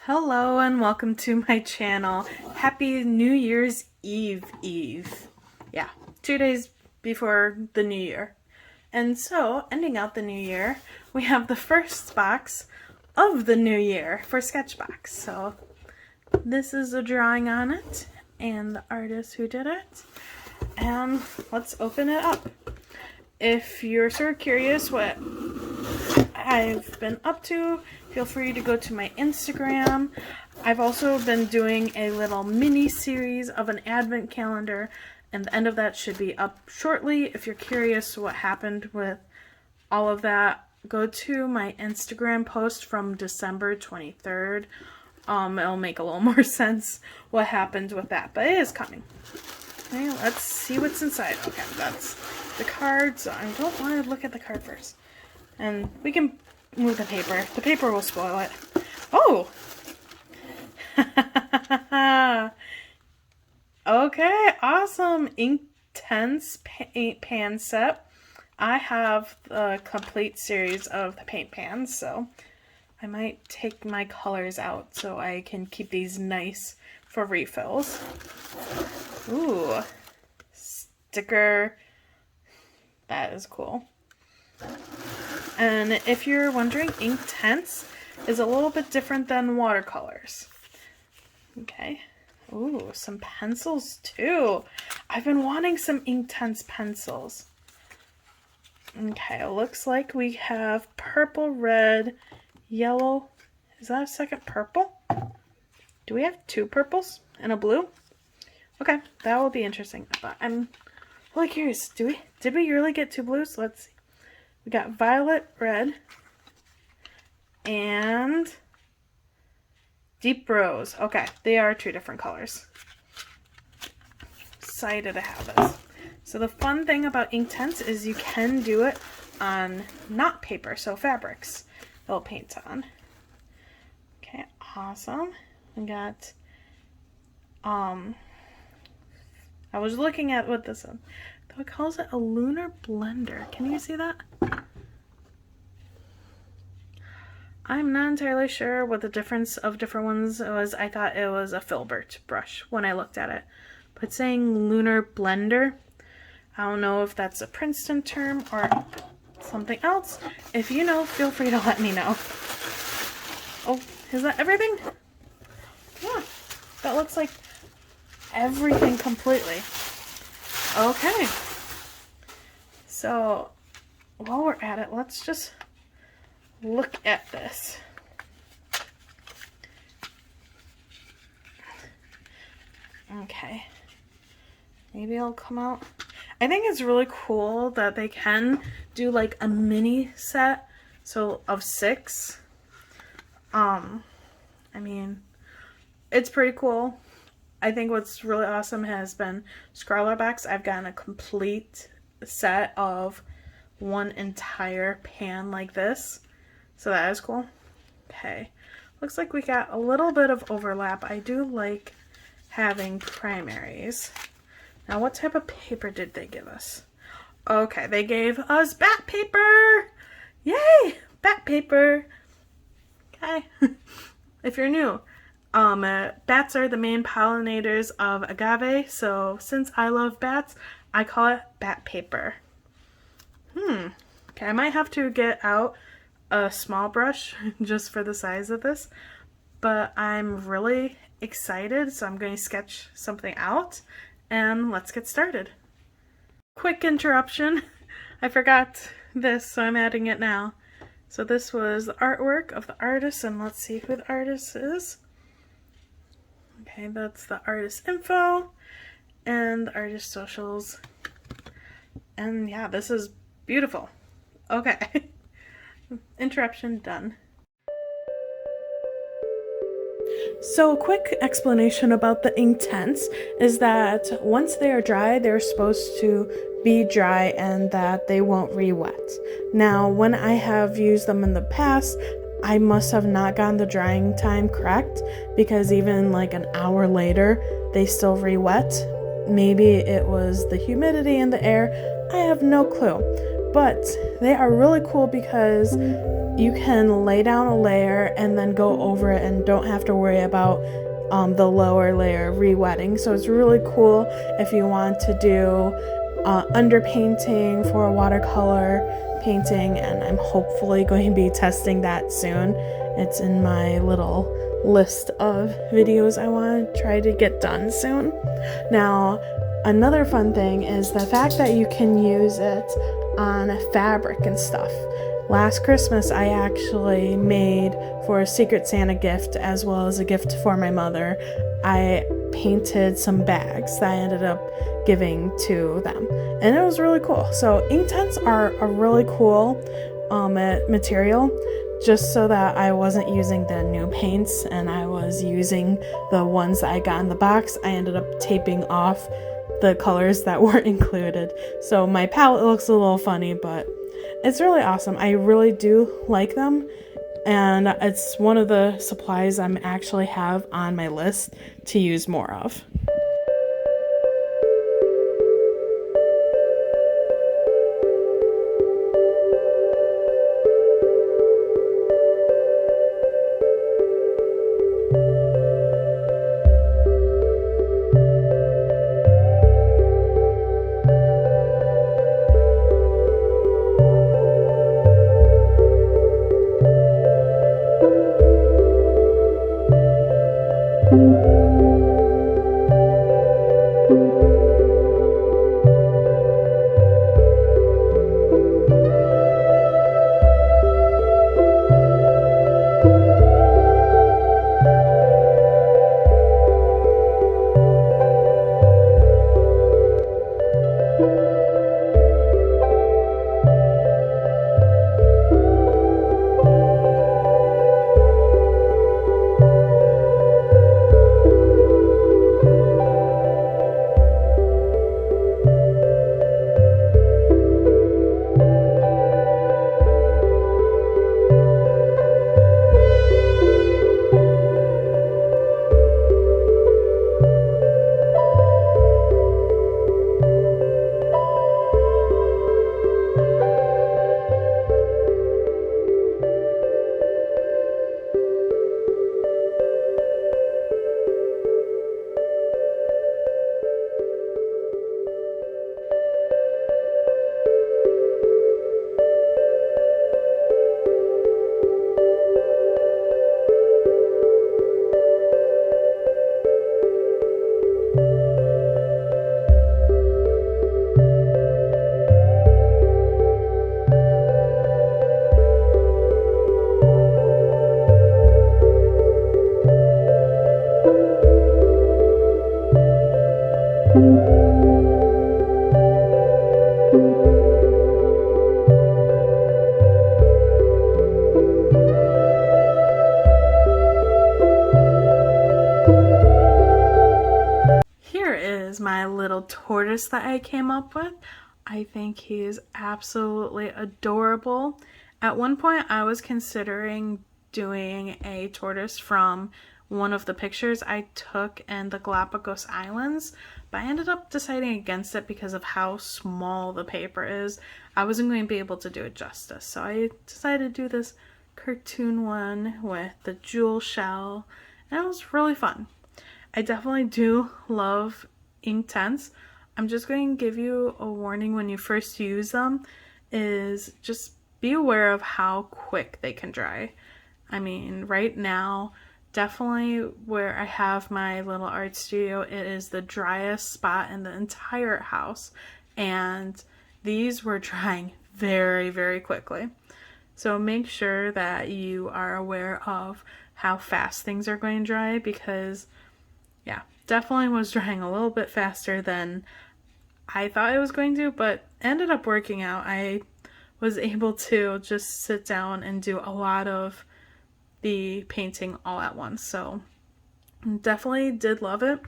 Hello and welcome to my channel. Happy New Year's Eve. Yeah, 2 days before the new year. And so, ending out the new year, we have the first box of the new year for SketchBox. So, this is a drawing on it and the artist who did it. And let's open it up. If you're sort of curious what I've been up to, feel free to go to my Instagram. I've also been doing a little mini series of an advent calendar, and the end of that should be up shortly. If you're curious what happened with all of that, go to my Instagram post from December 23rd. It'll make a little more sense what happened with that, but it is coming. Okay, let's see what's inside. Okay, that's the card, so I don't want to look at the card first. And we can move the paper. The paper will spoil it. Oh! Okay, awesome. Inktense paint pan set. I have the complete series of the paint pans, so I might take my colors out so I can keep these nice for refills. Ooh, sticker. That is cool. And if you're wondering, Inktense is a little bit different than watercolors. Okay. Ooh, some pencils too. I've been wanting some Inktense pencils. Okay, it looks like we have purple, red, yellow. Is that a second purple? Do we have two purples and a blue? Okay, that will be interesting. But I'm really curious. Did we really get two blues? Let's see. We got violet, red, and deep rose. Okay, they are two different colors. Excited to have this. So the fun thing about Inktense is you can do it on not paper, so fabrics it'll paint on. Okay, awesome. We got, I was looking at what this is. It calls it a Lunar Blender. Can you see that? I'm not entirely sure what the difference of different ones was. I thought it was a filbert brush when I looked at it. But saying Lunar Blender, I don't know if that's a Princeton term or something else. If you know, feel free to let me know. Oh, is that everything? Yeah, that looks like everything completely. Okay, so while we're at it, let's just look at this. Okay, maybe it'll come out. I think it's really cool that they can do like a mini set, so of 6. I mean, it's pretty cool. I think what's really awesome has been Scrawlrbox. I've gotten a complete set of one entire pan like this. So that is cool. Okay. Looks like we got a little bit of overlap. I do like having primaries. Now, what type of paper did they give us? Okay, they gave us bat paper! Yay! Bat paper! Okay. If you're new, bats are the main pollinators of agave, so since I love bats, I call it bat paper. Okay, I might have to get out a small brush just for the size of this, but I'm really excited, so I'm going to sketch something out, and let's get started. Quick interruption. I forgot this, so I'm adding it now. So this was the artwork of the artist, and let's see who the artist is. Okay, that's the artist info and the artist socials. And yeah, this is beautiful. Okay. Interruption done. So a quick explanation about the Inktense is that once they are dry, they're supposed to be dry and that they won't re-wet. Now, when I have used them in the past, I must have not gotten the drying time correct, because even like an hour later, they still re-wet. Maybe it was the humidity in the air. I have no clue. But they are really cool because you can lay down a layer and then go over it and don't have to worry about the lower layer re-wetting. So it's really cool if you want to do underpainting for a watercolor painting, and I'm hopefully going to be testing that soon. It's in my little list of videos I want to try to get done soon. Now, another fun thing is the fact that you can use it on fabric and stuff. Last Christmas, I actually made, for a Secret Santa gift as well as a gift for my mother, I painted some bags that I ended up giving to them, and it was really cool. So Inktense are a really cool material. Just so that I wasn't using the new paints and I was using the ones that I got in the box, I ended up taping off the colors that were included. So my palette looks a little funny, but it's really awesome. I really do like them, and it's one of the supplies I'm actually have on my list to use more of. My little tortoise that I came up with. I think he is absolutely adorable. At one point I was considering doing a tortoise from one of the pictures I took in the Galapagos Islands, but I ended up deciding against it because of how small the paper is. I wasn't going to be able to do it justice, so I decided to do this cartoon one with the jewel shell, and it was really fun. I definitely do love Inktense. I'm just going to give you a warning when you first use them, is just be aware of how quick they can dry. I mean, right now, definitely where I have my little art studio, it is the driest spot in the entire house, and these were drying very, very quickly. So make sure that you are aware of how fast things are going to dry, because yeah, definitely was drying a little bit faster than I thought it was going to, but ended up working out. I was able to just sit down and do a lot of the painting all at once, so definitely did love it.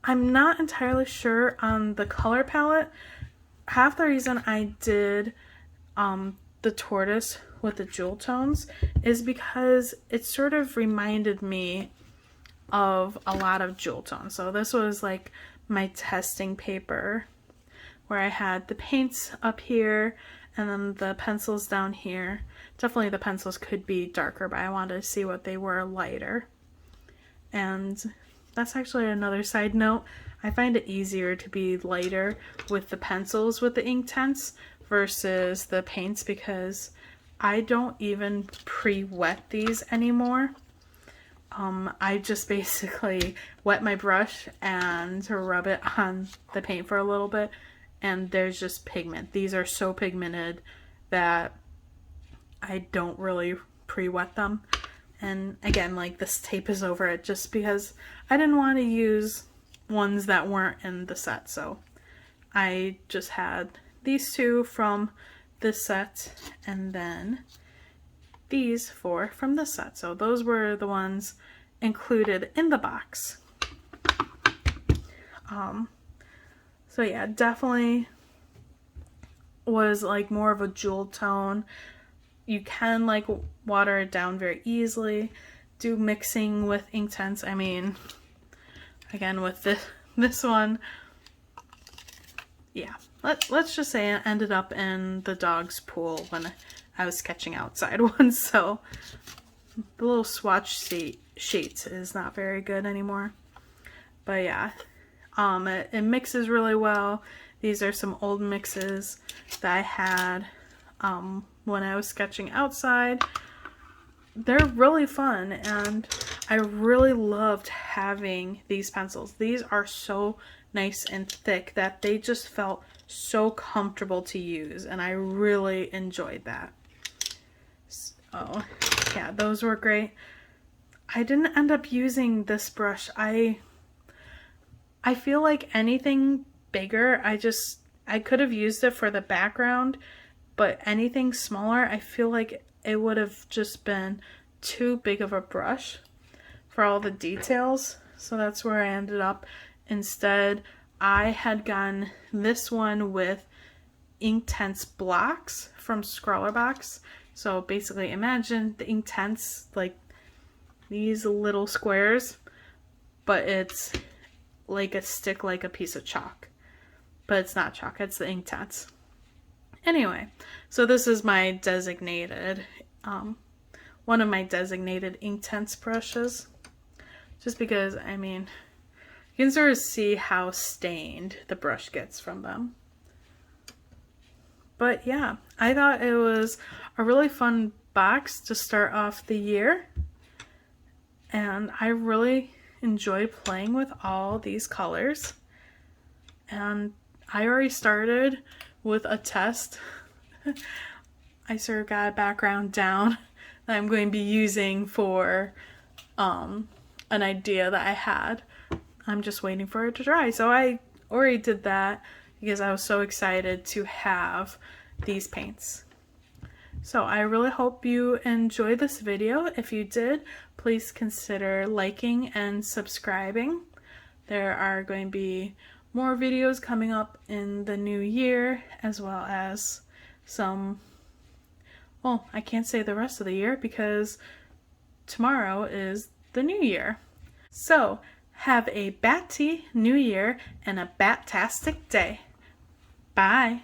I'm not entirely sure on the color palette. Half the reason I did the tortoise with the jewel tones is because it sort of reminded me of a lot of jewel tones. So this was like my testing paper where I had the paints up here, And then the pencils down here, definitely the pencils could be darker, but I wanted to see what they were lighter. And that's actually another side note. I find it easier to be lighter with the pencils with the Inktense versus the paints because I don't even pre-wet these anymore. I just basically wet my brush and rub it on the paint for a little bit, and there's just pigment. These are so pigmented that I don't really pre-wet them. And again, like, this tape is over it just because I didn't want to use ones that weren't in the set. So I just had these two from this set and then these four from this set. So those were the ones included in the box. So yeah, definitely was like more of a jewel tone. You can like water it down very easily. Do mixing with Inktense. I mean, again with this one, yeah. Let's just say it ended up in the dog's pool when I was sketching outside once. So the little swatch sheets is not very good anymore. But yeah, it mixes really well. These are some old mixes that I had when I was sketching outside. They're really fun, and I really loved having these pencils. These are so nice and thick that they just felt so comfortable to use, and I really enjoyed that. So yeah, those were great. I didn't end up using this brush. I feel like anything bigger, I could have used it for the background, but anything smaller, I feel like it would have just been too big of a brush for all the details. So that's where I ended up. Instead, I had gotten this one with Inktense blocks from ScrawlerBox. So basically imagine the Inktense, like these little squares, but it's like a stick, like a piece of chalk. But it's not chalk, it's the Inktense. Anyway, so this is my designated, one of my designated Inktense brushes. Just because, I mean, you can sort of see how stained the brush gets from them. But yeah, I thought it was a really fun box to start off the year. And I really enjoyed playing with all these colors. And I already started with a test. I sort of got a background down that I'm going to be using for an idea that I had. I'm just waiting for it to dry. So I already did that because I was so excited to have these paints. So I really hope you enjoyed this video. If you did, please consider liking and subscribing. There are going to be more videos coming up in the new year, as well as some, well, I can't say the rest of the year because tomorrow is the new year. So have a Batty New Year and a bat-tastic day. Bye.